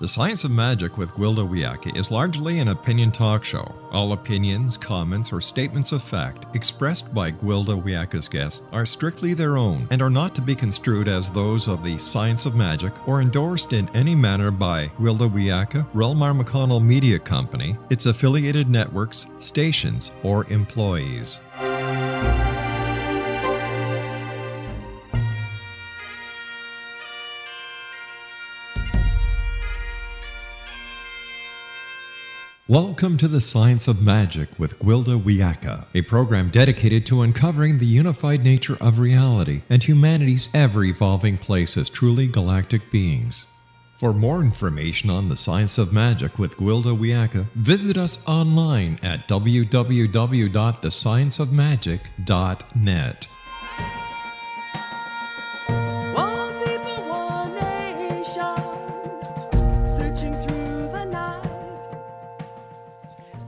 The Science of Magic with Gwilda Wiyaka is largely an opinion talk show. All opinions, comments, or statements of fact expressed by Gwilda Wiyaka's guests are strictly their own and are not to be construed as those of the Science of Magic or endorsed in any manner by Gwilda Wiyaka, Relmar McConnell Media Company, its affiliated networks, stations, or employees. Welcome to the Science of Magic with Gwilda Wiyaka, a program dedicated to uncovering the unified nature of reality and humanity's ever-evolving place as truly galactic beings. For more information on the Science of Magic with Gwilda Wiyaka, visit us online at www.thescienceofmagic.net.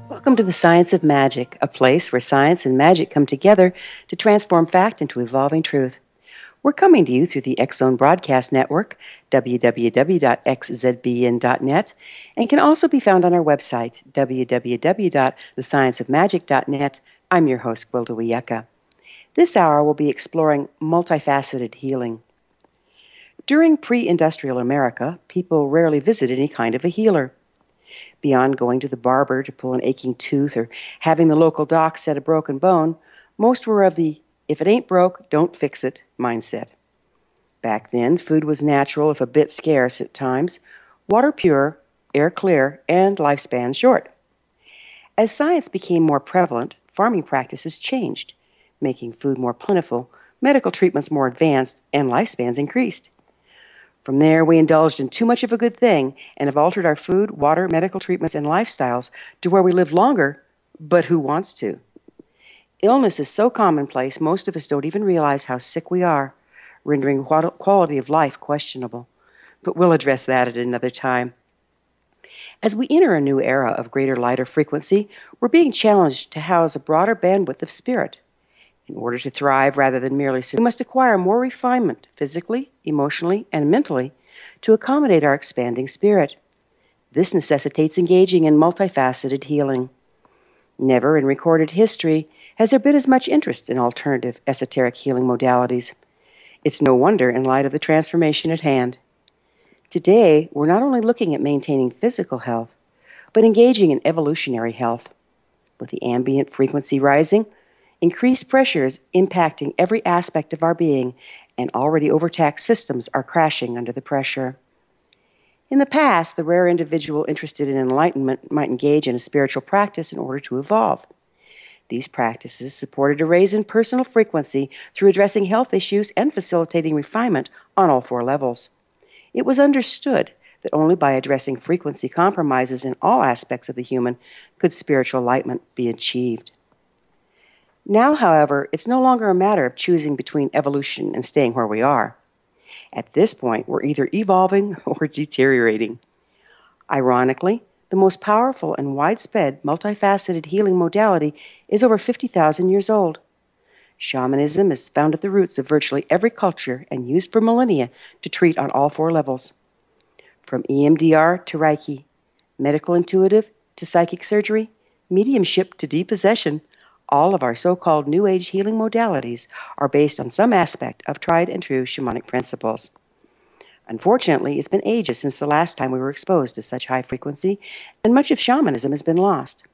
Welcome to the Science of Magic, a place where science and magic come together to transform fact into evolving truth. We're coming to you through the X-Zone Broadcast Network, www.xzbn.net, and can also be found on our website, www.thescienceofmagic.net. I'm your host, Gwilda Wiyaka. This hour we'll be exploring multifaceted healing. During pre-industrial America, people rarely visited any kind of a healer. Beyond going to the barber to pull an aching tooth or having the local doc set a broken bone, most were of the if it ain't broke, don't fix it mindset. Back then, food was natural if a bit scarce at times, water pure, air clear, and lifespan short. As science became more prevalent, farming practices changed, making food more plentiful, medical treatments more advanced, and lifespans increased. From there, we indulged in too much of a good thing and have altered our food, water, medical treatments, and lifestyles to where we live longer, but who wants to? Illness is so commonplace, most of us don't even realize how sick we are, rendering quality of life questionable. But we'll address that at another time. As we enter a new era of greater lighter frequency, we're being challenged to house a broader bandwidth of spirit. In order to thrive rather than merely we must acquire more refinement physically, emotionally, and mentally to accommodate our expanding spirit. This necessitates engaging in multifaceted healing. Never in recorded history has there been as much interest in alternative esoteric healing modalities. It's no wonder in light of the transformation at hand. Today, we're not only looking at maintaining physical health, but engaging in evolutionary health. With the ambient frequency rising, increased pressures impacting every aspect of our being, and already overtaxed systems are crashing under the pressure. In the past, the rare individual interested in enlightenment might engage in a spiritual practice in order to evolve. These practices supported a raise in personal frequency through addressing health issues and facilitating refinement on all four levels. It was understood that only by addressing frequency compromises in all aspects of the human could spiritual enlightenment be achieved. Now, however, it's no longer a matter of choosing between evolution and staying where we are. At this point, we're either evolving or deteriorating. Ironically, the most powerful and widespread multifaceted healing modality is over 50,000 years old. Shamanism is found at the roots of virtually every culture and used for millennia to treat on all four levels. From EMDR to Reiki, medical intuitive to psychic surgery, mediumship to depossession, all of our so-called New Age healing modalities are based on some aspect of tried and true shamanic principles. Unfortunately, it's been ages since the last time we were exposed to such high frequency, and much of shamanism has been lost.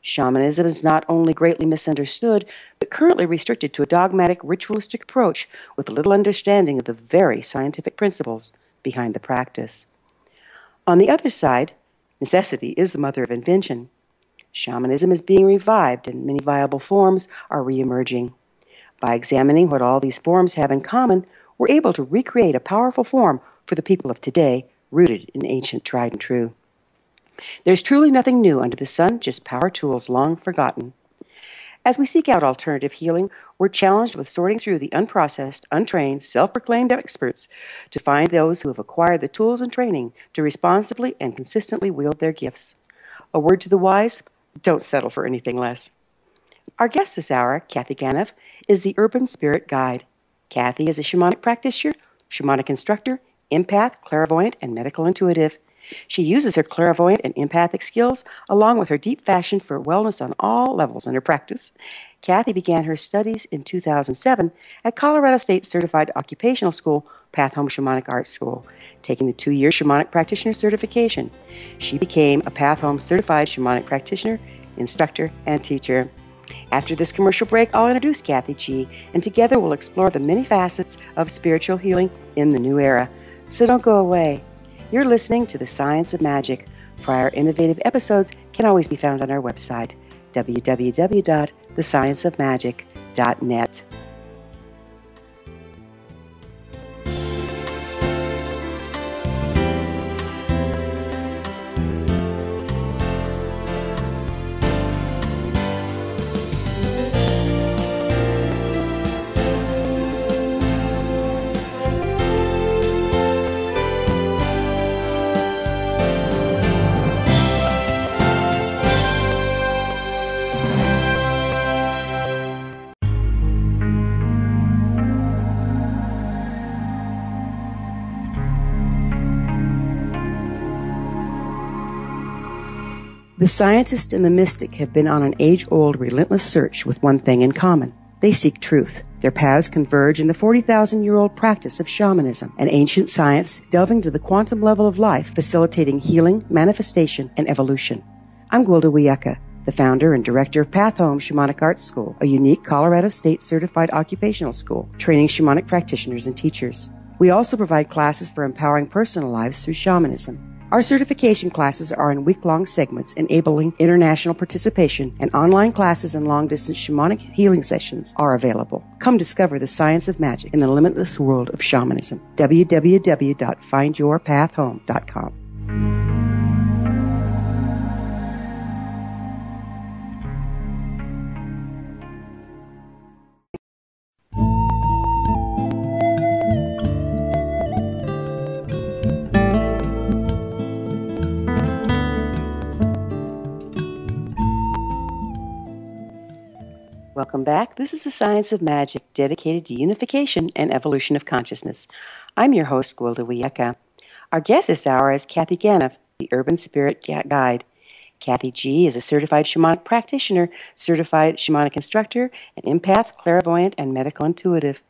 Shamanism is not only greatly misunderstood, but currently restricted to a dogmatic, ritualistic approach with little understanding of the very scientific principles behind the practice. On the other side, necessity is the mother of invention. Shamanism is being revived and many viable forms are re-emerging. By examining what all these forms have in common, we're able to recreate a powerful form for the people of today, rooted in ancient tried and true. There's truly nothing new under the sun, just power tools long forgotten. As we seek out alternative healing, we're challenged with sorting through the unprocessed, untrained, self-proclaimed experts to find those who have acquired the tools and training to responsibly and consistently wield their gifts. A word to the wise: don't settle for anything less. Our guest this hour, Kathy Ganev, is the Urban Spirit Guide. Kathy is a shamanic practitioner, shamanic instructor, empath, clairvoyant, and medical intuitive. She uses her clairvoyant and empathic skills, along with her deep passion for wellness on all levels in her practice. Kathy began her studies in 2007 at Colorado State Certified Occupational School, Path Home Shamanic Arts School, taking the 2-year Shamanic Practitioner certification. She became a Path Home Certified Shamanic Practitioner, Instructor, and Teacher. After this commercial break, I'll introduce Kathy G., and together we'll explore the many facets of spiritual healing in the new era. So don't go away. You're listening to The Science of Magic. Prior innovative episodes can always be found on our website, www.thescienceofmagic.net. The scientist and the mystic have been on an age-old, relentless search with one thing in common. They seek truth. Their paths converge in the 40,000-year-old practice of shamanism, an ancient science delving to the quantum level of life, facilitating healing, manifestation, and evolution. I'm Gwilda Wiyaka, the founder and director of Path Home Shamanic Arts School, a unique Colorado State certified occupational school, training shamanic practitioners and teachers. We also provide classes for empowering personal lives through shamanism. Our certification classes are in week-long segments enabling international participation, and online classes and long-distance shamanic healing sessions are available. Come discover the science of magic in the limitless world of shamanism. www.findyourpathhome.com. Welcome back. This is The Science of Magic, dedicated to unification and evolution of consciousness. I'm your host, Gwilda Wiyaka. Our guest this hour is Kathy Ganev, the Urban Spirit Guide. Kathy G. is a certified shamanic practitioner, certified shamanic instructor, an empath, clairvoyant, and medical intuitive.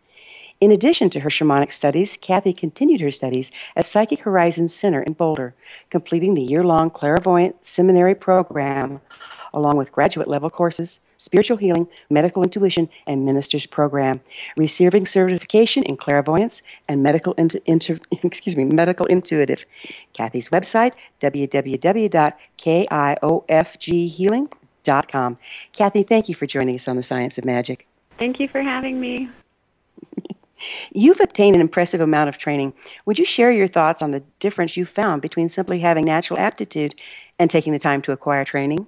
In addition to her shamanic studies, Kathy continued her studies at Psychic Horizons Center in Boulder, completing the yearlong clairvoyant seminary program, along with graduate-level courses, spiritual healing, medical intuition, and minister's program, receiving certification in clairvoyance and medical intuitive. Kathy's website, www.kiofghealing.com. Kathy, thank you for joining us on The Science of Magic. Thank you for having me. You've obtained an impressive amount of training. Would you share your thoughts on the difference you found between simply having natural aptitude and taking the time to acquire training?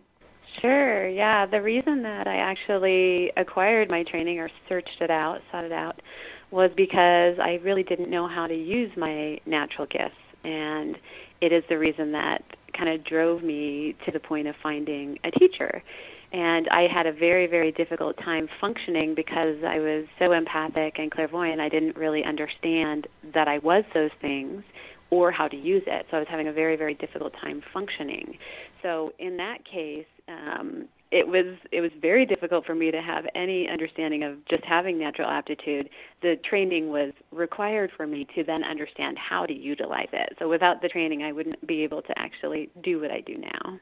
Sure, yeah. The reason that I actually acquired my training or sought it out, was because I really didn't know how to use my natural gifts. And it is the reason that kind of drove me to the point of finding a teacher. And I had a very, very difficult time functioning because I was so empathic and clairvoyant. I didn't really understand that I was those things or how to use it. So I was having a very, very difficult time functioning. So in that case, it was very difficult for me to have any understanding of just having natural aptitude. The training was required for me to then understand how to utilize it. So without the training, I wouldn't be able to actually do what I do now.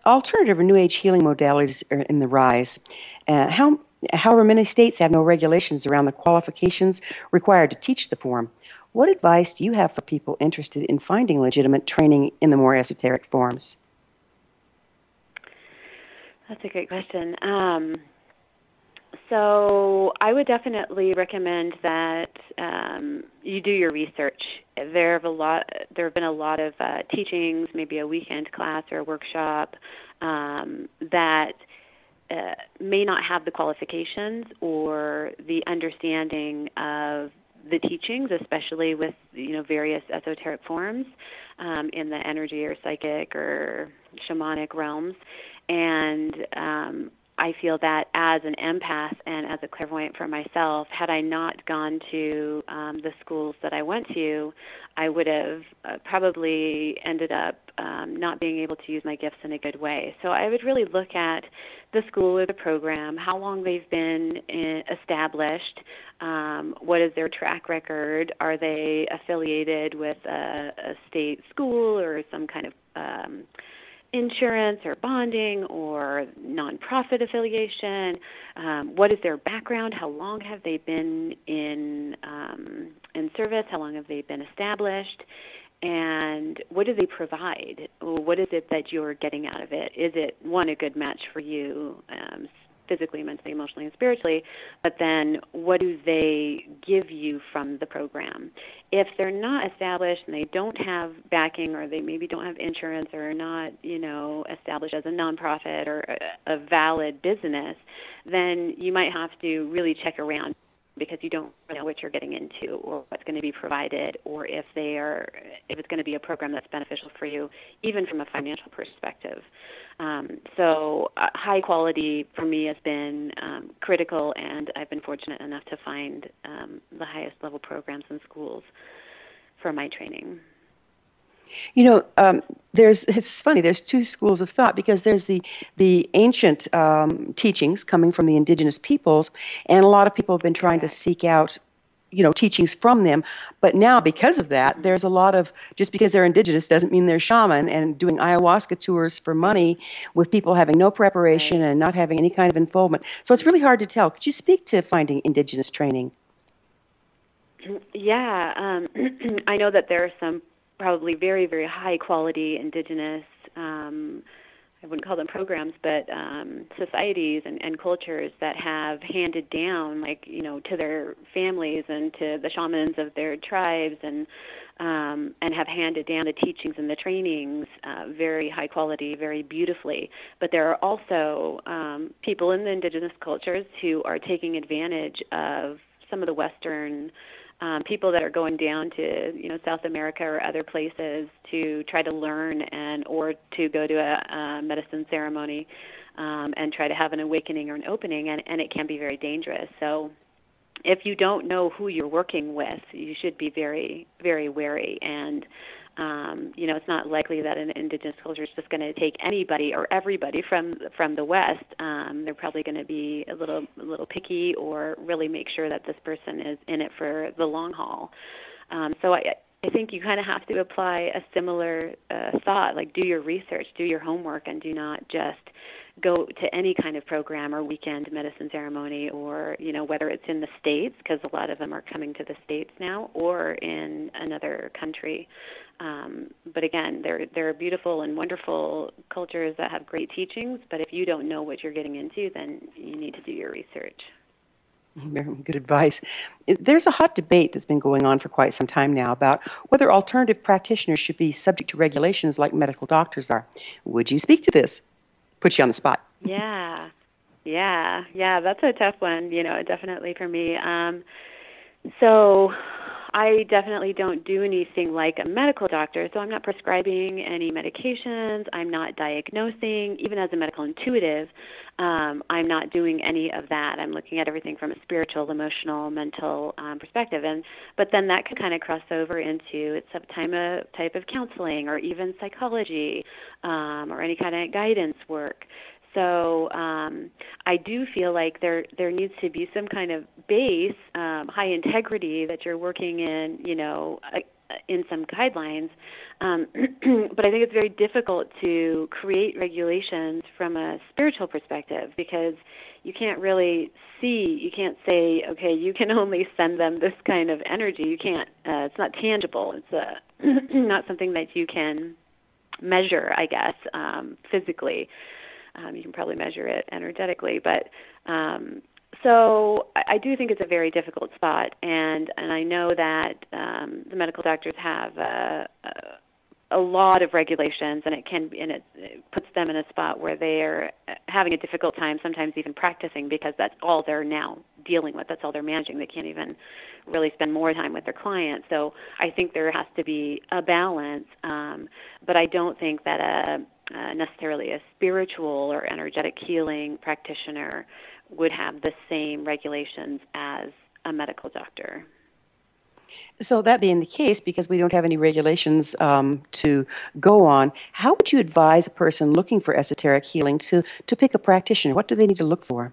Alternative or New Age healing modalities are in the rise. However, many states have no regulations around the qualifications required to teach the form. What advice do you have for people interested in finding legitimate training in the more esoteric forms? That's a great question. So I would definitely recommend that you do your research. There have been a lot of teachings, maybe a weekend class or a workshop that may not have the qualifications or the understanding of the teachings, especially with various esoteric forms in the energy or psychic or shamanic realms. And I feel that as an empath and as a clairvoyant for myself, had I not gone to the schools that I went to, I would have probably ended up not being able to use my gifts in a good way. So I would really look at the school or the program, how long they've been established, what is their track record, are they affiliated with a state school or some kind of insurance or bonding or nonprofit affiliation, what is their background, how long have they been in service, how long have they been established, and what do they provide? What is it that you're getting out of it? Is it, one, a good match for you physically, mentally, emotionally, and spiritually, but then what do they give you from the program? If they're not established and they don't have backing, or they maybe don't have insurance, or are not, established as a nonprofit or a valid business, then you might have to really check around, because you don't know what you're getting into or what's going to be provided, or if it's going to be a program that's beneficial for you, even from a financial perspective. So high quality for me has been critical, and I've been fortunate enough to find the highest level programs in schools for my training. It's funny, there's two schools of thought, because there's the ancient teachings coming from the indigenous peoples, and a lot of people have been trying to seek out teachings from them. But now, because of that, there's a lot of, just because they're indigenous doesn't mean they're shaman, and doing ayahuasca tours for money with people having no preparation and not having any kind of involvement. So it's really hard to tell. Could you speak to finding indigenous training? Yeah, I know that there are some probably very, very high quality indigenous, I wouldn't call them programs, but societies and cultures that have handed down, to their families and to the shamans of their tribes, and have handed down the teachings and the trainings very high quality, very beautifully. But there are also people in the indigenous cultures who are taking advantage of some of the Western people that are going down to South America or other places to try to learn or to go to a medicine ceremony and try to have an awakening or an opening, and it can be very dangerous. So if you don't know who you're working with, you should be very, very wary. And it's not likely that an indigenous culture is just going to take anybody or everybody from the West. They're probably going to be a little picky, or really make sure that this person is in it for the long haul. So I think you kind of have to apply a similar thought, like do your research, do your homework, and do not just go to any kind of program or weekend medicine ceremony, or whether it's in the States, because a lot of them are coming to the States now, or in another country. But again, there are beautiful and wonderful cultures that have great teachings, but if you don't know what you're getting into, then you need to do your research. Very good advice. There's a hot debate that's been going on for quite some time now about whether alternative practitioners should be subject to regulations like medical doctors are. Would you speak to this? Put you on the spot. Yeah, that's a tough one, definitely for me. So I definitely don't do anything like a medical doctor, so I'm not prescribing any medications, I'm not diagnosing, even as a medical intuitive, I'm not doing any of that. I'm looking at everything from a spiritual, emotional, mental perspective, but then that could kind of cross over into some type of counseling, or even psychology, or any kind of guidance work. So I do feel like there needs to be some kind of base, high integrity that you're working in, in some guidelines. But I think it's very difficult to create regulations from a spiritual perspective, because you can't really you can't say, okay, you can only send them this kind of energy. You can't, it's not tangible. It's not something that you can measure, I guess, physically. You can probably measure it energetically, but so I do think it's a very difficult spot, and I know that the medical doctors have a lot of regulations, and it puts them in a spot where they are having a difficult time, sometimes even practicing, because that's all they're now dealing with. That's all they're managing. They can't even really spend more time with their clients. So I think there has to be a balance, but I don't think that necessarily a spiritual or energetic healing practitioner would have the same regulations as a medical doctor. So that being the case, because we don't have any regulations to go on, how would you advise a person looking for esoteric healing to pick a practitioner? What do they need to look for?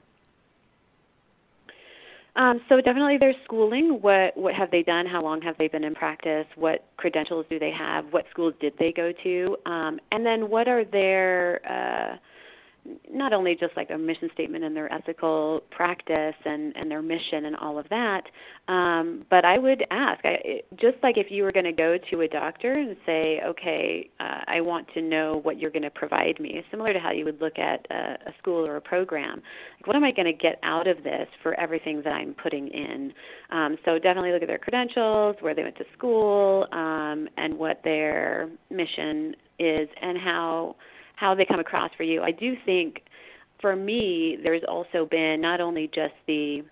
So definitely their schooling. What have they done? How long have they been in practice? What credentials do they have? What schools did they go to? And then what are their not only just like a mission statement and their ethical practice and their mission and all of that, but I would ask, just like if you were going to go to a doctor and say, okay, I want to know what you're going to provide me, similar to how you would look at a school or a program. Like, what am I going to get out of this for everything that I'm putting in? So definitely look at their credentials, where they went to school, and what their mission is and how they come across for you. I do think, for me, there's also been not only just the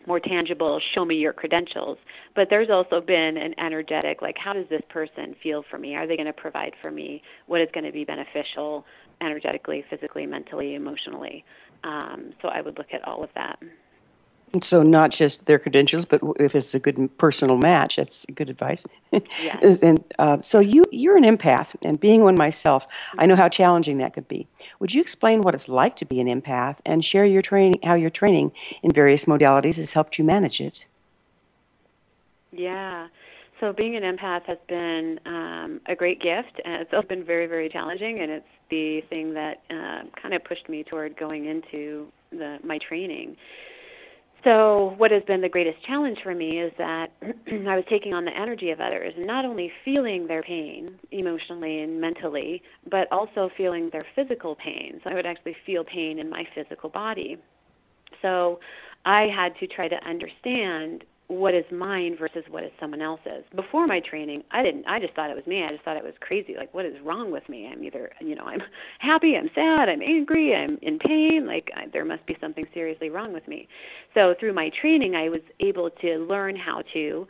more tangible, show me your credentials, but there's also been an energetic, like, how does this person feel for me? Are they going to provide for me what is going to be beneficial energetically, physically, mentally, emotionally? So I would look at all of that. So not just their credentials, but if it's a good personal match, that's good advice. Yes. And so you're an empath, and being one myself, I know how challenging that could be. Would you explain what it's like to be an empath and share your training, how your training in various modalities has helped you manage it? Yeah. So being an empath has been a great gift, and it's also been very, very challenging, and it's the thing that kind of pushed me toward going into my training. So what has been the greatest challenge for me is that I was taking on the energy of others, and not only feeling their pain emotionally and mentally, but also feeling their physical pain. So I would actually feel pain in my physical body. So I had to try to understand what is mine versus what is someone else's. Before my training, I just thought it was me. I just thought it was crazy. Like, what is wrong with me? I'm either, I'm happy, I'm sad, I'm angry, I'm in pain. Like, there must be something seriously wrong with me. So through my training, I was able to learn how to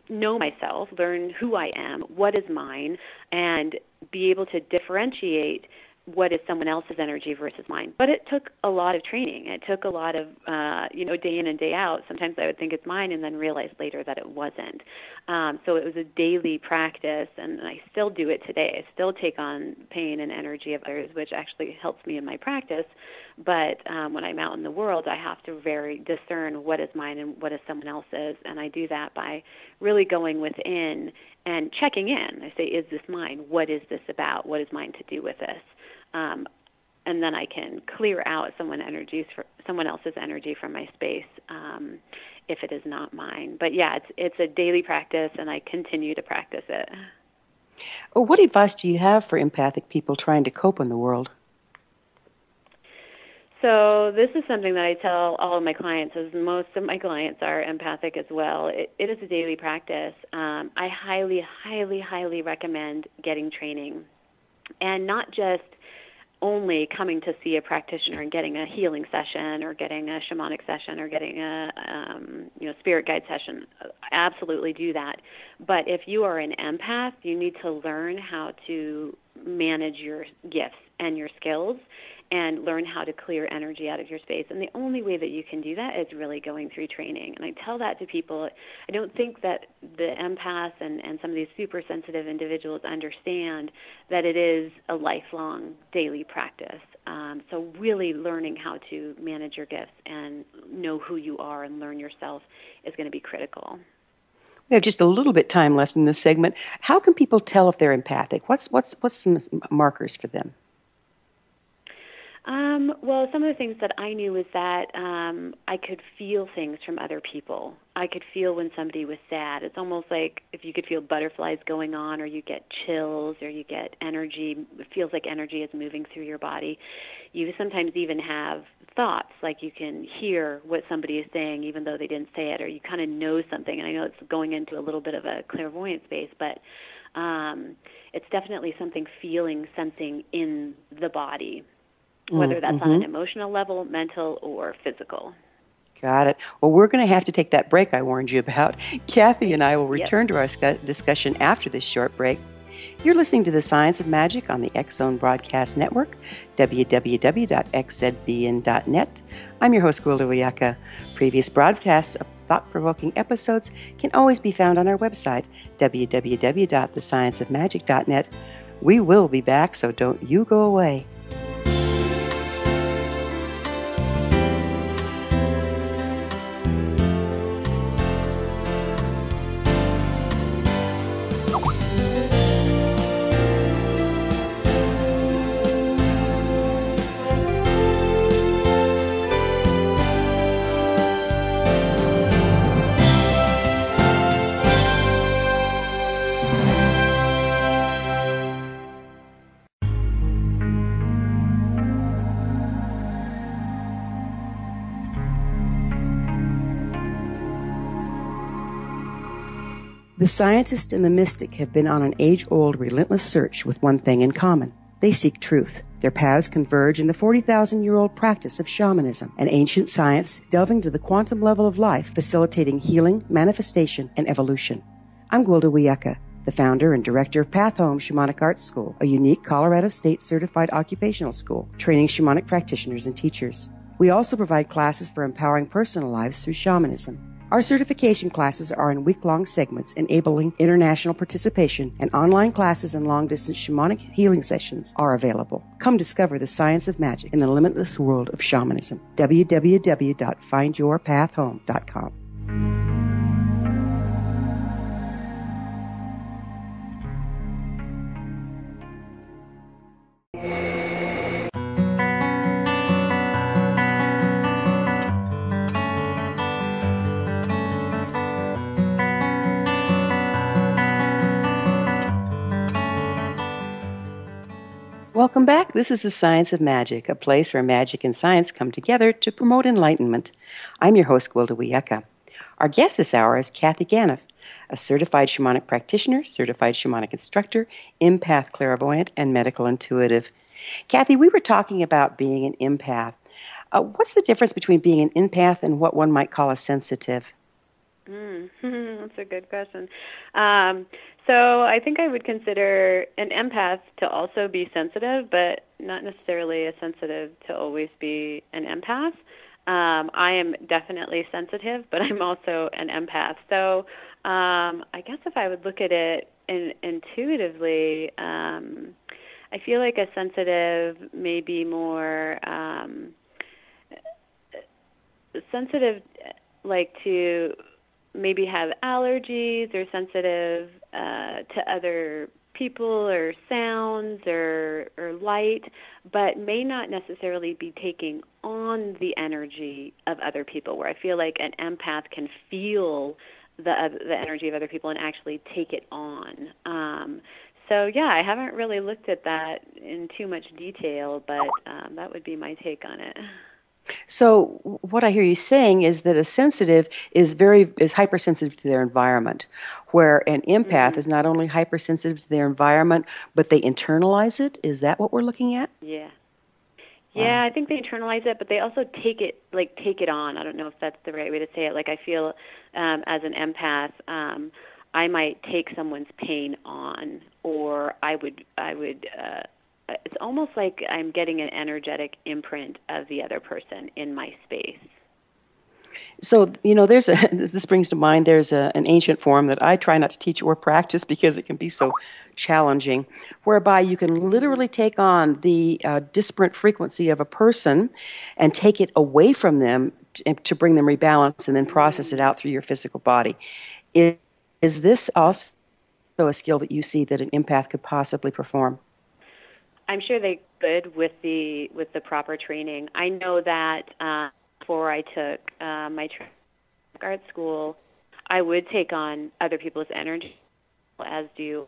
know myself, learn who I am, what is mine, and be able to differentiate what is someone else's energy versus mine. But it took a lot of training. It took a lot of, day in and day out. Sometimes I would think it's mine and then realize later that it wasn't. So it was a daily practice, and I still do it today. I still take on pain and energy of others, which actually helps me in my practice. But when I'm out in the world, I have to very discern what is mine and what is someone else's, and I do that by really going within and checking in. I say, is this mine? What is this about? What is mine to do with this? And then I can clear out someone else's energy from my space if it is not mine. But yeah, it's a daily practice, and I continue to practice it. Well, what advice do you have for empathic people trying to cope in the world? So this is something that I tell all of my clients, as most of my clients are empathic as well. It is a daily practice. I highly, highly, highly recommend getting training, and not just only coming to see a practitioner and getting a healing session or getting a shamanic session or getting a spirit guide session. Absolutely do that. But if you are an empath, you need to learn how to manage your gifts and your skills and learn how to clear energy out of your space. And the only way that you can do that is really going through training. And I tell that to people. I don't think that the empaths and some of these super sensitive individuals understand that it is a lifelong daily practice. So really learning how to manage your gifts and know who you are and learn yourself is going to be critical. We have just a little bit time left in this segment. How can people tell if they're empathic? What's some markers for them? Well, some of the things that I knew was that I could feel things from other people. I could feel when somebody was sad. It's almost like if you could feel butterflies going on, or you get chills, or you get energy. It feels like energy is moving through your body. You sometimes even have thoughts, like you can hear what somebody is saying even though they didn't say it, or you kind of know something. And I know it's going into a little bit of a clairvoyant space, but it's definitely something feeling, sensing in the body, whether that's on an emotional level, mental, or physical. Got it. Well, we're going to have to take that break I warned you about. Kathy and I will return to our discussion after this short break. You're listening to The Science of Magic on the X-Zone Broadcast Network, www.xzbn.net. I'm your host, Gwilda Wiyaka. Previous broadcasts of thought-provoking episodes can always be found on our website, www.thescienceofmagic.net. We will be back, so don't you go away. The scientist and the mystic have been on an age-old, relentless search with one thing in common. They seek truth. Their paths converge in the 40,000-year-old practice of shamanism, an ancient science delving to the quantum level of life, facilitating healing, manifestation, and evolution. I'm Gwilda Wiyaka, the founder and director of Path Home Shamanic Arts School, a unique Colorado State certified occupational school, training shamanic practitioners and teachers. We also provide classes for empowering personal lives through shamanism. Our certification classes are in week-long segments enabling international participation, and online classes and long-distance shamanic healing sessions are available. Come discover the science of magic in the limitless world of shamanism. www.findyourpathhome.com. Welcome back. This is The Science of Magic, a place where magic and science come together to promote enlightenment. I'm your host, Gwilda Wiyaka. Our guest this hour is Kathy Ganev, a certified shamanic practitioner, certified shamanic instructor, empath, clairvoyant, and medical intuitive. Kathy, we were talking about being an empath. What's the difference between being an empath and what one might call a sensitive? That's a good question. So I think I would consider an empath to also be sensitive, but not necessarily a sensitive to always be an empath. I am definitely sensitive, but I'm also an empath. So I guess if I would look at it intuitively, I feel like a sensitive may be more sensitive, like to maybe have allergies, or sensitive to other people or sounds or light, but may not necessarily be taking on the energy of other people, where I feel like an empath can feel the energy of other people and actually take it on. So yeah, I haven't really looked at that in too much detail, but that would be my take on it. So what I hear you saying is that a sensitive is hypersensitive to their environment, where an empath is not only hypersensitive to their environment, but they internalize it. Is that what we're looking at? Yeah. Wow. Yeah, I think they internalize it, but they also take it on. I don't know if that's the right way to say it. Like I feel as an empath, I might take someone's pain on, or I would it's almost like I'm getting an energetic imprint of the other person in my space. So, this brings to mind, there's an ancient form that I try not to teach or practice because it can be so challenging, whereby you can literally take on the disparate frequency of a person and take it away from them to bring them rebalance and then process it out through your physical body. Is this also a skill that you see that an empath could possibly perform? I'm sure they could with the proper training. I know that before I took my art school, I would take on other people's energy, as do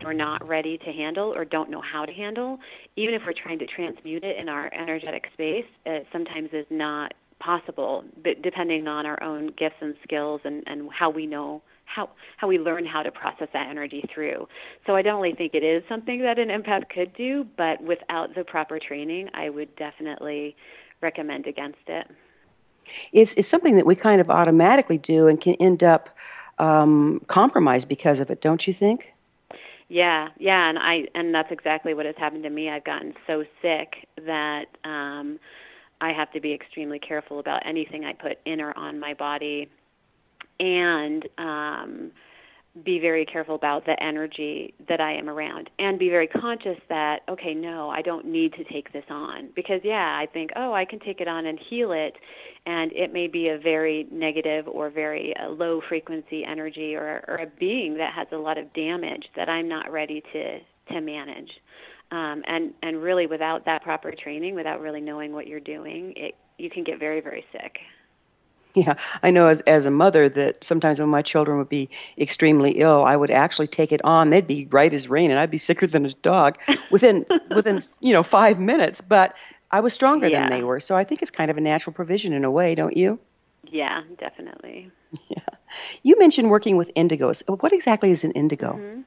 we're not ready to handle or don't know how to handle. Even if we're trying to transmute it in our energetic space, it sometimes is not possible, but depending on our own gifts and skills and how we know how we learn how to process that energy through. So I don't really think it is something that an empath could do, but without the proper training, I would definitely recommend against it. It's something that we kind of automatically do and can end up compromised because of it, don't you think? Yeah, and that's exactly what has happened to me. I've gotten so sick that I have to be extremely careful about anything I put in or on my body, and be very careful about the energy that I am around, and be very conscious that, okay, no, I don't need to take this on. Because, I think, I can take it on and heal it, and it may be a very negative or very low-frequency energy or a being that has a lot of damage that I'm not ready to manage. And really, without that proper training, without really knowing what you're doing, you can get very, very sick. Yeah, I know as a mother that sometimes when my children would be extremely ill, I would actually take it on. They'd be right as rain, and I'd be sicker than a dog within 5 minutes. But I was stronger than they were, so I think it's kind of a natural provision in a way, don't you? Yeah, definitely. Yeah. You mentioned working with indigos. What exactly is an indigo? Mm-hmm.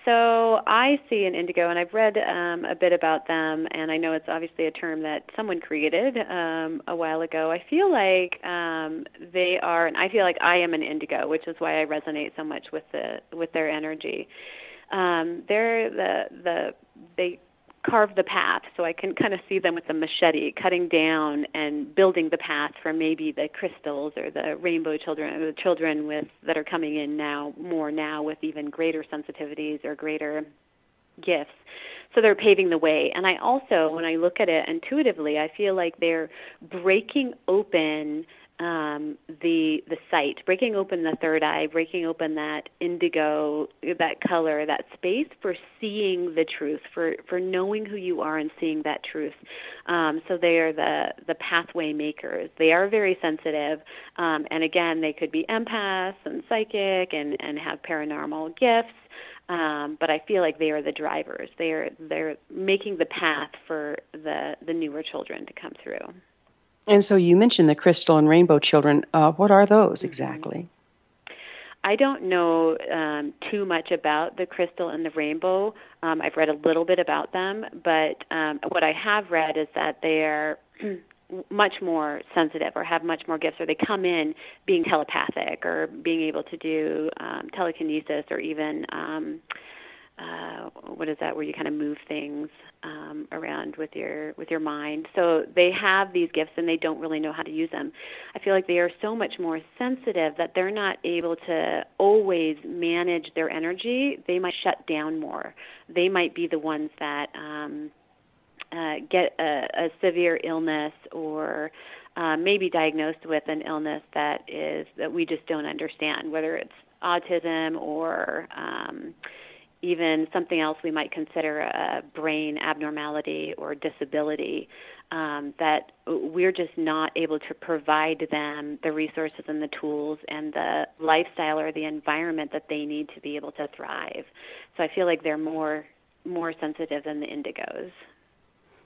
So I see an indigo, and I've read a bit about them, and I know it's obviously a term that someone created a while ago. I feel like they are, and I feel like I am an indigo, which is why I resonate so much with their energy. They carve the path, so I can kind of see them with the machete cutting down and building the path for maybe the crystals or the rainbow children, or the children that are coming in now with even greater sensitivities or greater gifts. So they're paving the way. And I also, when I look at it intuitively, I feel like they're breaking open the sight, breaking open the third eye, breaking open that indigo, that color, that space for seeing the truth, for knowing who you are and seeing that truth. So they are the pathway makers. They are very sensitive, and again, they could be empaths and psychic and have paranormal gifts. But I feel like they are the drivers. They're making the path for the newer children to come through. And so you mentioned the crystal and rainbow children. What are those exactly? I don't know too much about the crystal and the rainbow. I've read a little bit about them, but what I have read is that they are much more sensitive or have much more gifts, or they come in being telepathic or being able to do telekinesis, or even what is that, where you kind of move things around with your mind. So they have these gifts and they don't really know how to use them. I feel like they are so much more sensitive that they're not able to always manage their energy. They might shut down more. They might be the ones that get a severe illness, or maybe diagnosed with an illness that we just don't understand, whether it's autism or even something else we might consider a brain abnormality or disability, that we're just not able to provide them the resources and the tools and the lifestyle or the environment that they need to be able to thrive. So I feel like they're more sensitive than the indigos.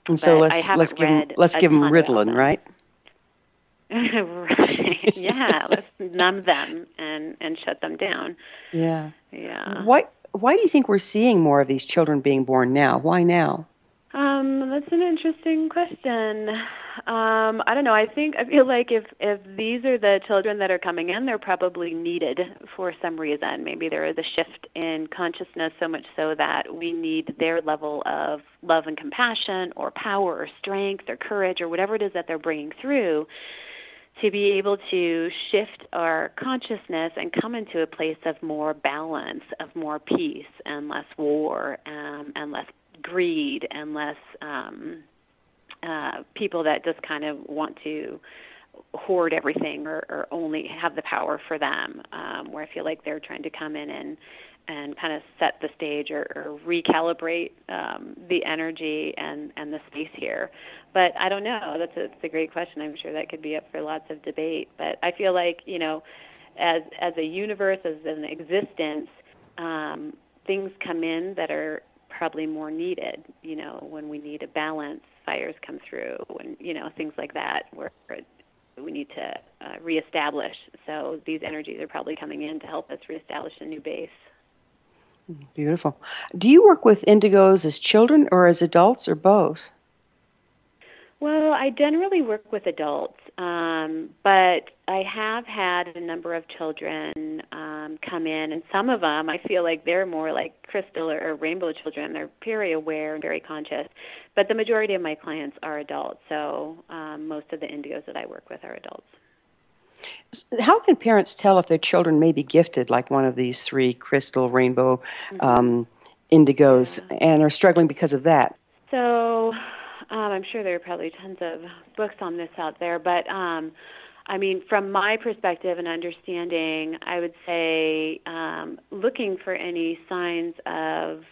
And so let's give them Ritalin, right? Right. Yeah, let's numb them and shut them down. Yeah. Yeah. Why do you think we're seeing more of these children being born now? Why now? That's an interesting question. I don't know. I feel like if these are the children that are coming in, they're probably needed for some reason. Maybe there is a shift in consciousness, so much so that we need their level of love and compassion or power or strength or courage or whatever it is that they're bringing through, to be able to shift our consciousness and come into a place of more balance, of more peace and less war, and less greed, and less people that just kind of want to hoard everything or only have the power for them, where I feel like they're trying to come in and kind of set the stage or recalibrate the energy and the space here. But I don't know. That's a great question. I'm sure that could be up for lots of debate. But I feel like, as a universe, as an existence, things come in that are probably more needed. When we need a balance, fires come through, and things like that, where we need to reestablish. So these energies are probably coming in to help us reestablish a new base. Beautiful. Do you work with indigos as children or as adults, or both? Well, I generally work with adults. But I have had a number of children come in, and some of them I feel like they're more like crystal or rainbow children. They're very aware and very conscious. But the majority of my clients are adults, so most of the Indigos that I work with are adults. How can parents tell if their children may be gifted, like one of these three, crystal, rainbow, Indigos, and are struggling because of that? So I'm sure there are probably tons of books on this out there, but I mean, from my perspective and understanding, I would say looking for any signs of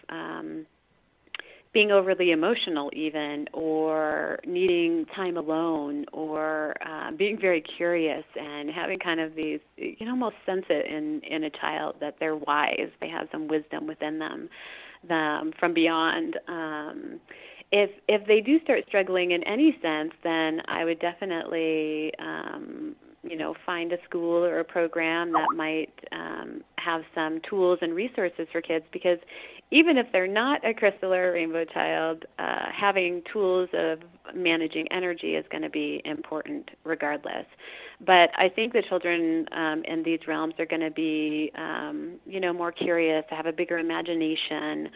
being overly emotional even, or needing time alone, or being very curious and having kind of these, you can almost sense it in a child that they're wise, they have some wisdom within them from beyond. If they do start struggling in any sense, then I would definitely, find a school or a program that might have some tools and resources for kids, because even if they're not a crystal or a rainbow child, having tools of managing energy is going to be important regardless. But I think the children in these realms are going to be, more curious, to have a bigger imagination,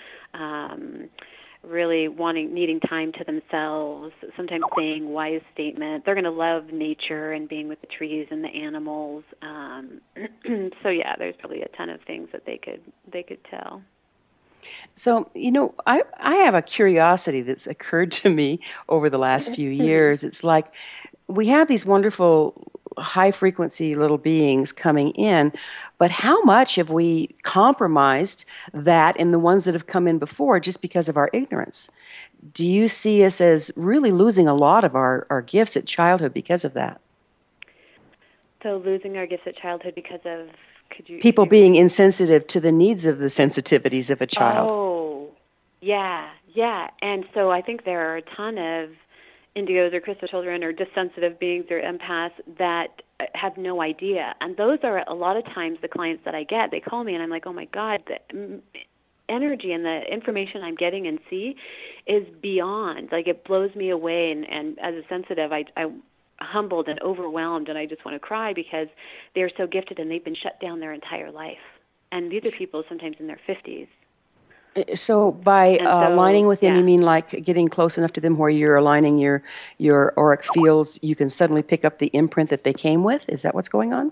really needing time to themselves, sometimes saying wise statements. They're going to love nature and being with the trees and the animals. So yeah, there's probably a ton of things that they could tell. So, I have a curiosity that's occurred to me over the last few years. It's like we have these wonderful high-frequency little beings coming in, but how much have we compromised that in the ones that have come in before just because of our ignorance? Do you see us as really losing a lot of our gifts at childhood because of that? So losing our gifts at childhood because of... People being insensitive to the needs of the sensitivities of a child. Oh, yeah. And so I think there are a ton of Indigos or crystal children or just sensitive beings or empaths that have no idea. And those are a lot of times the clients that I get. They call me and I'm like, oh my God, the energy and the information I'm getting and see is beyond. Like, it blows me away. And as a sensitive, I'm humbled and overwhelmed, and I just want to cry because they're so gifted and they've been shut down their entire life. And these are people sometimes in their 50s. So by aligning with them, you mean like getting close enough to them where you're aligning your auric fields, you can suddenly pick up the imprint that they came with? Is that what's going on?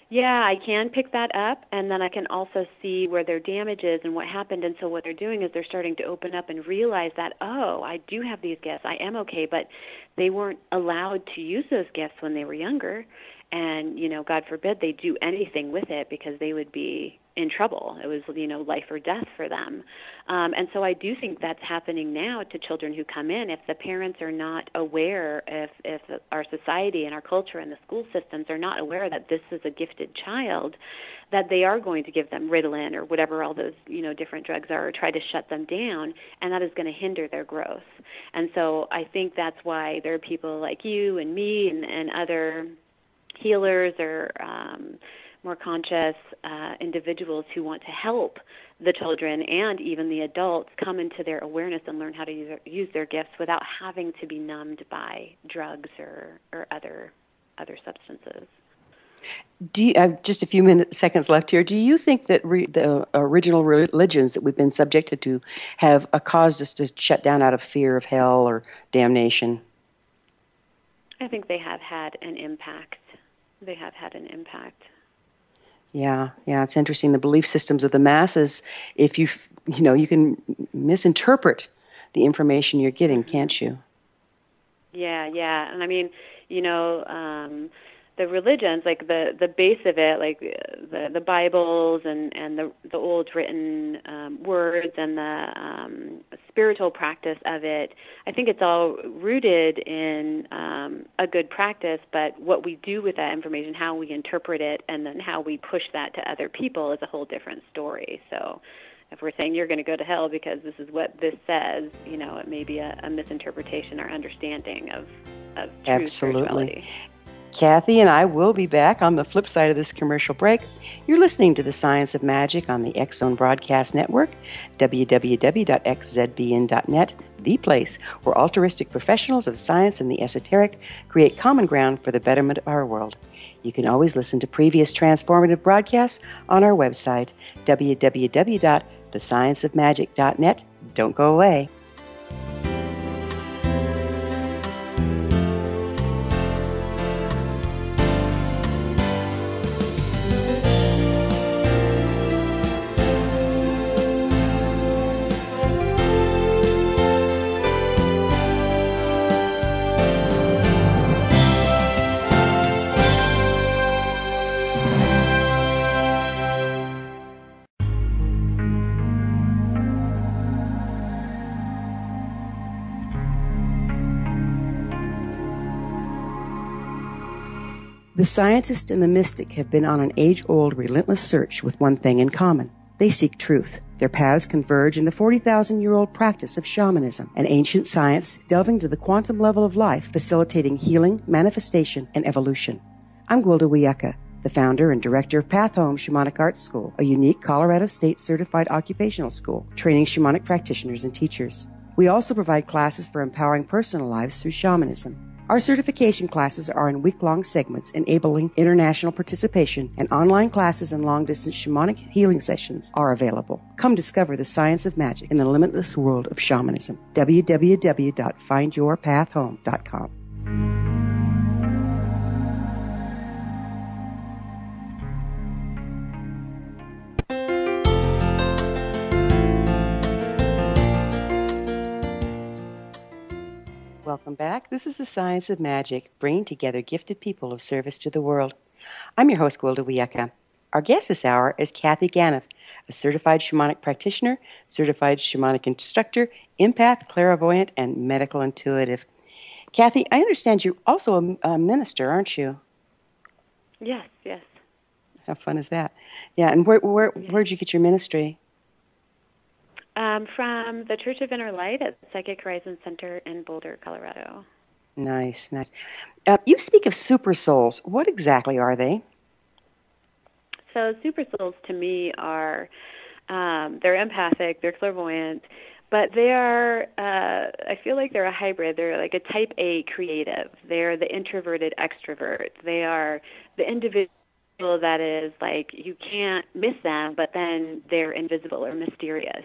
Yeah, I can pick that up, and then I can also see where their damage is and what happened. And so what they're doing is they're starting to open up and realize that, oh, I do have these gifts. I am okay, but they weren't allowed to use those gifts when they were younger. And, God forbid they do anything with it, because they would be in trouble. It was, life or death for them. And so I do think that's happening now to children who come in. If the parents are not aware, if our society and our culture and the school systems are not aware that this is a gifted child, that they are going to give them Ritalin or whatever all those, different drugs are, or try to shut them down, and that is going to hinder their growth. And so I think that's why there are people like you and me and other healers or more conscious individuals who want to help the children and even the adults come into their awareness and learn how to use their gifts without having to be numbed by drugs or other substances. Do you have just a few seconds left here? Do you think that the original religions that we've been subjected to have caused us to shut down out of fear of hell or damnation? I think they have had an impact. Yeah, it's interesting. The belief systems of the masses, if you can misinterpret the information you're getting, can't you? Yeah. And I mean, the religions, like the base of it, like the Bibles and the old written words and the spiritual practice of it, I think it's all rooted in a good practice, but what we do with that information, how we interpret it, and then how we push that to other people is a whole different story. So if we're saying you're going to go to hell because this is what this says, it may be a misinterpretation or understanding of true spirituality. Kathy and I will be back on the flip side of this commercial break. You're listening to The Science of Magic on the X-Zone Broadcast Network, www.xzbn.net, the place where altruistic professionals of science and the esoteric create common ground for the betterment of our world. You can always listen to previous transformative broadcasts on our website, www.thescienceofmagic.net. Don't go away. The scientist and the mystic have been on an age-old, relentless search with one thing in common. They seek truth. Their paths converge in the 40,000-year-old practice of shamanism, an ancient science delving to the quantum level of life, facilitating healing, manifestation, and evolution. I'm Gwilda Wiyaka, the founder and director of Path Home Shamanic Arts School, a unique Colorado State certified occupational school training shamanic practitioners and teachers. We also provide classes for empowering personal lives through shamanism. Our certification classes are in week-long segments enabling international participation, and online classes and long-distance shamanic healing sessions are available. Come discover the science of magic in the limitless world of shamanism. www.findyourpathhome.com. Welcome back. This is The Science of Magic, bringing together gifted people of service to the world. I'm your host, Gwilda Wiyaka. Our guest this hour is Kathy Ganev, a certified shamanic practitioner, certified shamanic instructor, empath, clairvoyant, and medical intuitive. Kathy, I understand you're also a minister, aren't you? Yes, yes. How fun is that? Yeah, and where'd you get your ministry? From the Church of Inner Light at Psychic Horizon Center in Boulder, Colorado. Nice, nice. You speak of super souls. What exactly are they? So super souls to me are, they're empathic, they're clairvoyant, but they are, I feel like they're a hybrid. They're like a type A creative. They're the introverted extrovert. They are the individual that is like, you can't miss them, but then they're invisible or mysterious.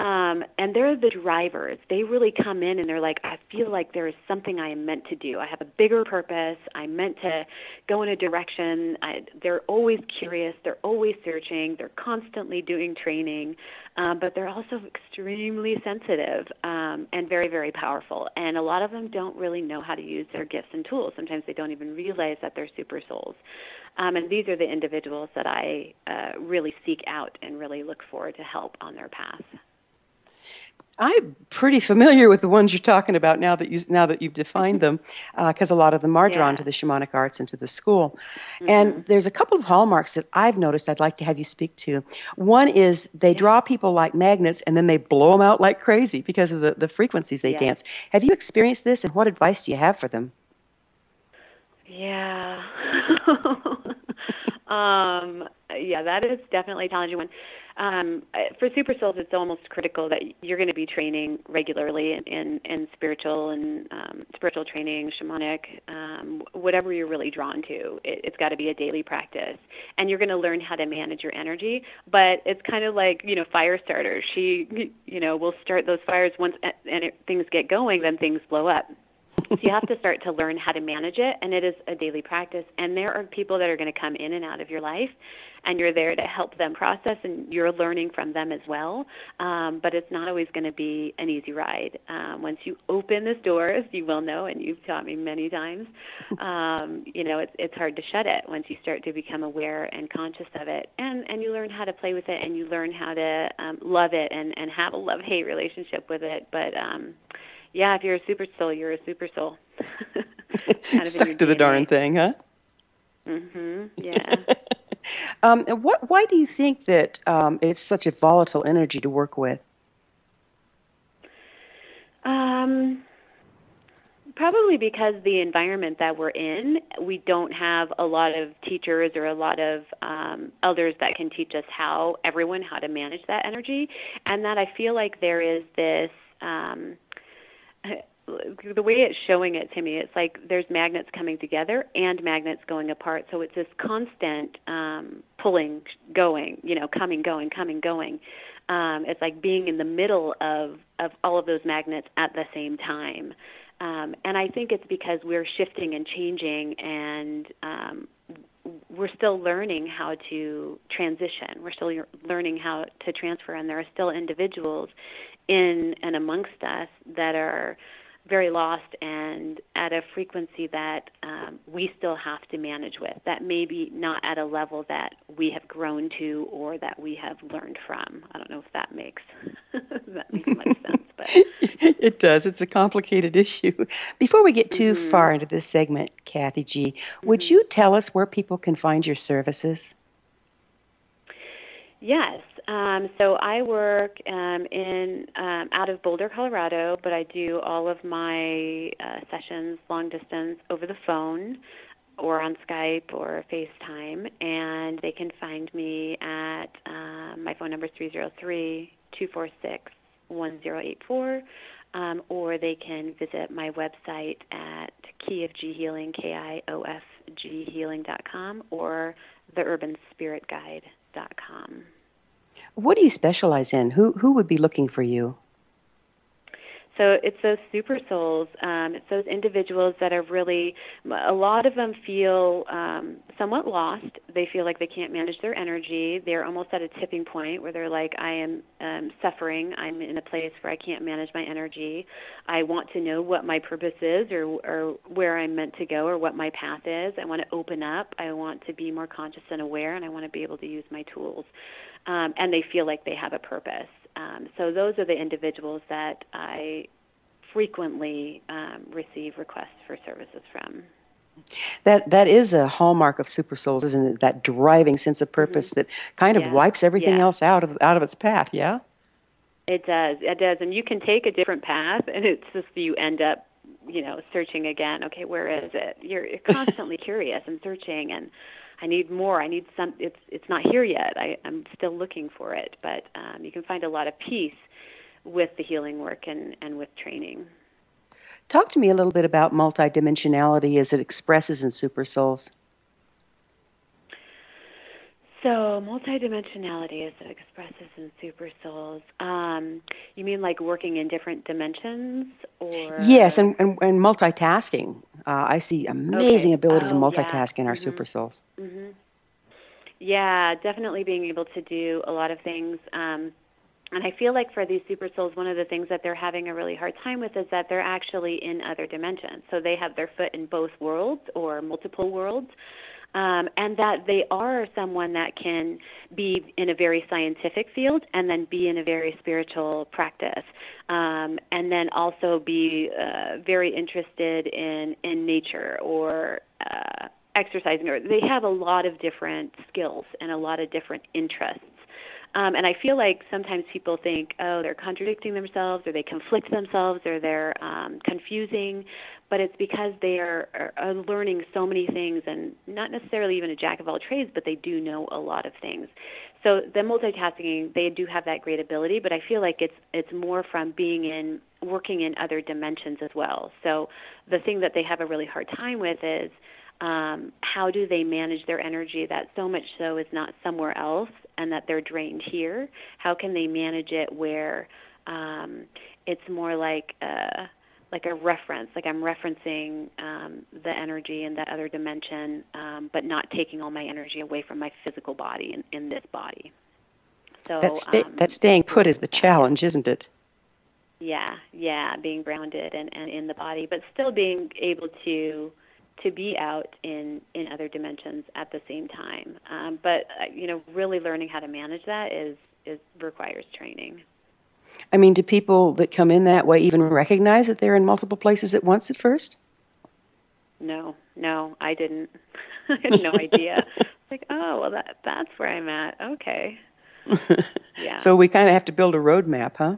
And they're the drivers. They really come in and they're like, I feel like there is something I am meant to do. I have a bigger purpose. I'm meant to go in a direction. They're always curious. They're always searching. They're constantly doing training. But they're also extremely sensitive and very, very powerful. And a lot of them don't really know how to use their gifts and tools. Sometimes they don't even realize that they're super souls. And these are the individuals that I really seek out and really look for to help on their path. I'm pretty familiar with the ones you're talking about now that you've defined them, because a lot of them are drawn to the shamanic arts and to the school. Mm-hmm. And there's a couple of hallmarks that I've noticed I'd like to have you speak to. One is they draw people like magnets, and then they blow them out like crazy because of the frequencies they dance. Have you experienced this, and what advice do you have for them? Yeah. Yeah, that is definitely a challenging one. For super souls, it's almost critical that you're going to be training regularly in spiritual and spiritual training, shamanic, whatever you're really drawn to. It's got to be a daily practice, and you're going to learn how to manage your energy. But it's kind of like fire starters. She will start those fires once, and things get going, then things blow up. So you have to start to learn how to manage it, and it is a daily practice. And there are people that are going to come in and out of your life, and you're there to help them process, and you're learning from them as well. But it's not always going to be an easy ride. Once you open this door, as you will know, and you've taught me many times, it's hard to shut it once you start to become aware and conscious of it. And you learn how to play with it, and you learn how to love it and have a love-hate relationship with it. But yeah, if you're a super soul, you're a super soul. Stuck to the darn thing, huh? Mm-hmm. Yeah. Why do you think that it's such a volatile energy to work with? Probably because the environment that we're in, we don't have a lot of teachers or a lot of elders that can teach us how to manage that energy. And that I feel like there is this, the way it's showing it to me, it's like there's magnets coming together and magnets going apart. So it's this constant pulling, going, coming, going, coming, going. It's like being in the middle of all of those magnets at the same time. And I think it's because we're shifting and changing, and we're still learning how to transition. We're still learning how to transfer, and there are still individuals in and amongst us that are very lost and at a frequency that we still have to manage with, that maybe not at a level that we have grown to or that we have learned from. I don't know if that makes much sense. But It does. It's a complicated issue. Before we get too far into this segment, Kathy G., would you tell us where people can find your services? Yes. So I work out of Boulder, Colorado, but I do all of my sessions long distance over the phone or on Skype or FaceTime, and they can find me at my phone number is 303-246-1084, or they can visit my website at KiofGHealing, KIOFGhealing.com, or theurbanspiritguide.com. What do you specialize in? Who would be looking for you? So it's those super souls. It's those individuals that are really, a lot of them feel somewhat lost. They feel like they can't manage their energy. They're almost at a tipping point where they're like, I am suffering. I'm in a place where I can't manage my energy. I want to know what my purpose is or where I'm meant to go or what my path is. I want to open up. I want to be more conscious and aware, and I want to be able to use my tools. And they feel like they have a purpose. So those are the individuals that I frequently receive requests for services from. That is a hallmark of super souls, isn't it? That driving sense of purpose that kind of wipes everything else out of its path. Yeah. It does. It does. And you can take a different path, and it's just you end up, searching again. Okay, where is it? You're constantly curious and searching, and I need more. I need some. It's not here yet. I'm still looking for it. But you can find a lot of peace with the healing work and with training. Talk to me a little bit about multidimensionality as it expresses in super souls. So multidimensionality as it expresses in super souls. You mean like working in different dimensions, or? Yes, and multitasking. I see amazing ability to multitask in our super souls. Mm-hmm. Yeah, definitely being able to do a lot of things. And I feel like for these super souls, one of the things that they're having a really hard time with is that they're actually in other dimensions. So they have their foot in both worlds or multiple worlds. And that they are someone that can be in a very scientific field and then be in a very spiritual practice, and then also be very interested in nature or exercising. Or they have a lot of different skills and a lot of different interests. And I feel like sometimes people think, oh, they're contradicting themselves, or they conflict themselves, or they're confusing. But it's because they are learning so many things, and not necessarily even a jack of all trades, but they do know a lot of things. So the multitasking, they do have that great ability, but I feel like it's more from working in other dimensions as well. So the thing that they have a really hard time with is how do they manage their energy that so much so is not somewhere else and that they're drained here? How can they manage it where it's more like a reference, like I'm referencing the energy in that other dimension, but not taking all my energy away from my physical body in this body. So that staying put is the challenge, isn't it? Yeah, being grounded and in the body, but still being able to be out in other dimensions at the same time. But really learning how to manage that requires training. I mean, do people that come in that way even recognize that they're in multiple places at once at first? No, I didn't. I had no idea. Like, oh, well, that's where I'm at. Okay. Yeah. So we kind of have to build a roadmap, huh?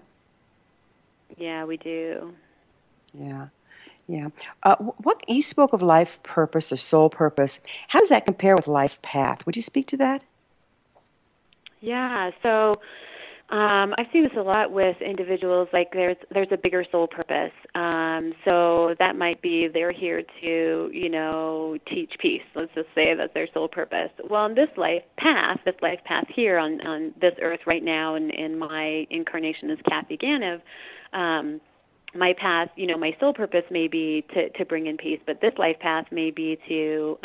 Yeah, we do. Yeah. Yeah. What you spoke of life purpose or soul purpose. How does that compare with life path? Would you speak to that? Yeah. So I've seen this a lot with individuals. Like there's a bigger soul purpose. So that might be they're here to teach peace. Let's just say that's their soul purpose. Well, in this life path here on this earth right now, in my incarnation as Kathy Ganev. My path, my soul purpose may be to bring in peace, but this life path may be to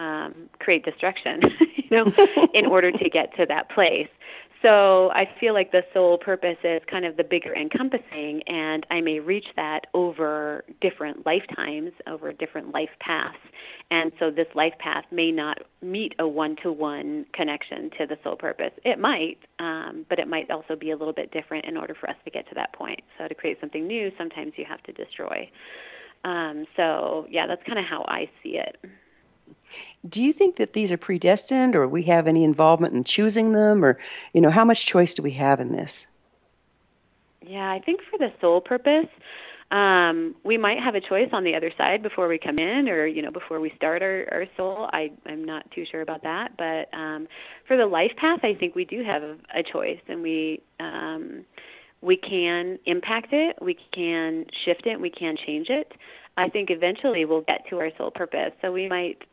create destruction, in order to get to that place. So I feel like the soul purpose is kind of the bigger encompassing, and I may reach that over different lifetimes, over different life paths. And so this life path may not meet a one-to-one connection to the soul purpose. It might, but it might also be a little bit different in order for us to get to that point. So to create something new, sometimes you have to destroy. That's kind of how I see it. Do you think that these are predestined, or we have any involvement in choosing them, or, how much choice do we have in this? Yeah, I think for the soul purpose, we might have a choice on the other side before we come in, or, before we start our soul. I'm not too sure about that. But for the life path, I think we do have a choice, and we can impact it, we can shift it, we can change it. I think eventually we'll get to our soul purpose. So we might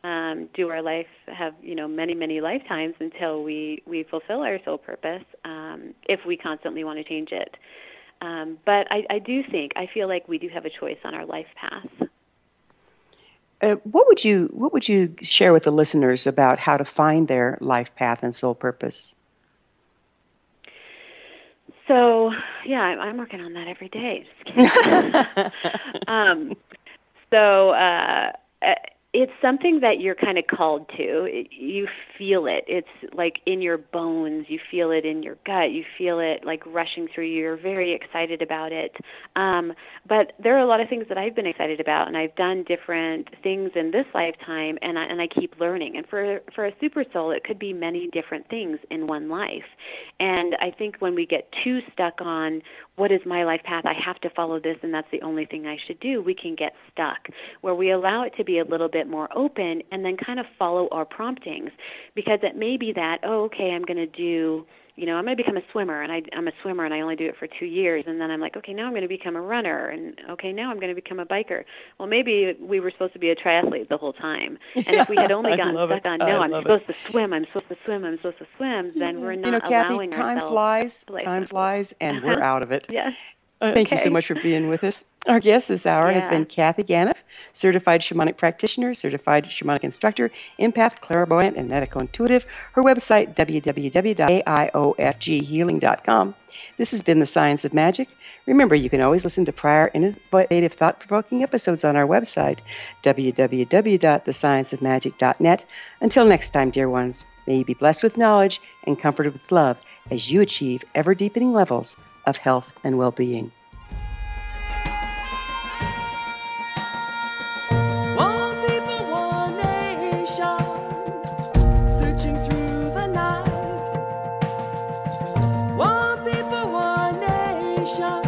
do our life, have many, many lifetimes until we fulfill our soul purpose, if we constantly want to change it. But I feel like we do have a choice on our life path. What would you share with the listeners about how to find their life path and soul purpose? So, yeah, I'm working on that every day. Just kidding. It's something that you're kind of called to. You feel it. It's like in your bones. You feel it in your gut. You feel it like rushing through you. You're very excited about it. But there are a lot of things that I've been excited about, and I've done different things in this lifetime, and I keep learning. And for a super soul, it could be many different things in one life. And I think when we get too stuck on what is my life path, I have to follow this, and that's the only thing I should do, we can get stuck. Where we allow it to be a little bit more open and then kind of follow our promptings, because it may be that, I'm going to do, I'm going to become a swimmer, and I'm a swimmer and I only do it for 2 years, and then I'm like, okay, now I'm going to become a runner, and okay, now I'm going to become a biker. Well, maybe we were supposed to be a triathlete the whole time, and if we had only gotten stuck on, I'm supposed to swim, then we're not Kathy, allowing time ourselves. Time flies, and we're out of it. Yes. Thank you so much for being with us. Our guest this hour has been Kathy Ganev, Certified Shamanic Practitioner, Certified Shamanic Instructor, Empath, Clairvoyant, and Medical Intuitive. Her website, www.aiofghealing.com. This has been The Science of Magic. Remember, you can always listen to prior innovative, thought-provoking episodes on our website, www.thescienceofmagic.net. Until next time, dear ones, may you be blessed with knowledge and comforted with love as you achieve ever-deepening levels of health and well-being. One people, one nation, searching through the night. One people, one nation.